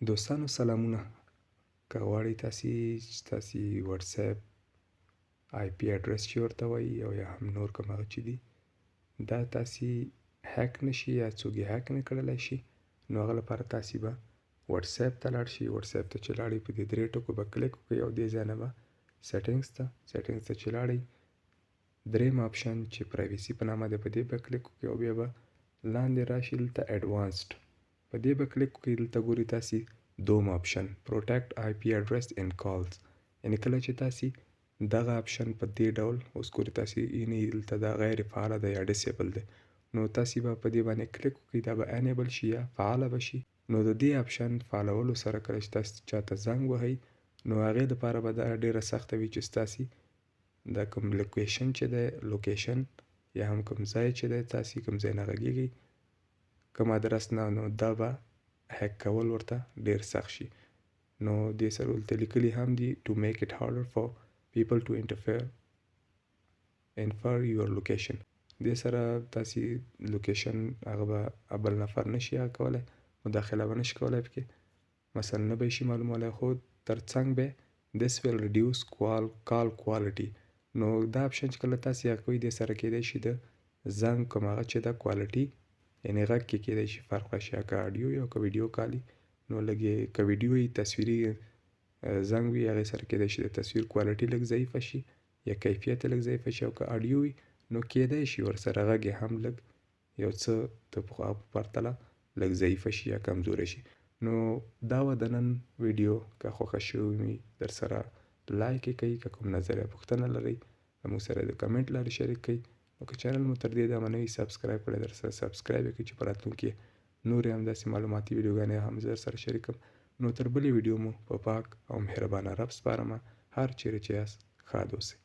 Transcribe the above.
دوستانو سلامونه. که غواړئ تاسې چې تاسې واتساپ آی پی اډرس چې ورته وایي او یا هم نور کوم هغه چې دي دا تاسې هیک نشي یا څوک یې هیک نه کړلی شي، نو هغه لپاره تاسې به واتساپ ته لاړ شئ. واتساپ ته چې لاړئ په دې درې ټکو به کلیک وکړئ او دې ځای نه به سیټینګز ته چې لاړئ دریم آپشن چې پرایویسي په نامه دی په دې به کلیک وکړئ او بیا به لاندې راشي دلته ایډوانسډ په دې به کلیک وکړئ. دلته ګورئ تاسې دوم آپشن پروټیکټ آی پی اډرس ان کالز، یعنې کله چې تاسې دغه آپشن په دې ډول اوس ګورئ تاسې یعنې دلته دا غیر فعاله ده یا ډسیبل دی، نو تاسې به په دې باندې کلیک وکړئ دا به انیبل شي یا فعاله به شي. نو د دې آپشن فعالولو سره کله چې تاسې چاته زنګ وهئ نو هغې دپاره به دا ډېره سخته وي چې ستاسې دا کوم لوکیشن چې دی لوکیشن یا هم کوم ځای چې دی تاسې کوم ځای نه غږیږئ کوم ادرس نه، نو دا به هیک کول ورته ډېر سخت شي. نو دې سره دلته لیکلي هم دي to make it harder for people to infer your location. دې سره تاسې لوکیشن هغه به بل نفر نشي هغه کولی، مداخله به نشي کولی پکې، مثلا نه به یې شي معلومولی، خو ترڅنګ به this will reduce call quality. نو دا آپشن چې کله تاسې هغه کوئ دې سره کیدای شي د زنګ کوم هغه چې ده کوالټي یعنې غږ کې کیدای شي فرق راشي، که اډیو یا که ویډیو کال وي نو لږ یې که ویډیو وي تصویري زنګ وي هغې سره کیدای شي د تصویر کوالټي لږ ضعیفه شي یا کیفیت یې لږ ضعیفه شي، او که اډیو وي نو کیدای شي ورسره غږ یې هم لږ یو څه د پخوا په پرتله لږ ضعیفه شي یا کمزوری شي. نو دا وه د نن ویډیو. که خوښه شوې وي در سره لایک یې کړئ، که کوم نظر یا پوښتنه لرئ زموږ سره د کمنټ لارې شریک کړئ، نو که چینل مو تر دې دمه نه وي سبسکرایب کړی در سره سبسکرایب یې کړئ چې په راتلونکي نورې همداسې معلوماتي ویډیوګانې هم زه در سره شریکم. نو تر بلې ویډیو مو په پاک او مهربانه رب سپارمه. هر چیرې چې یاست ښاد اوسئ.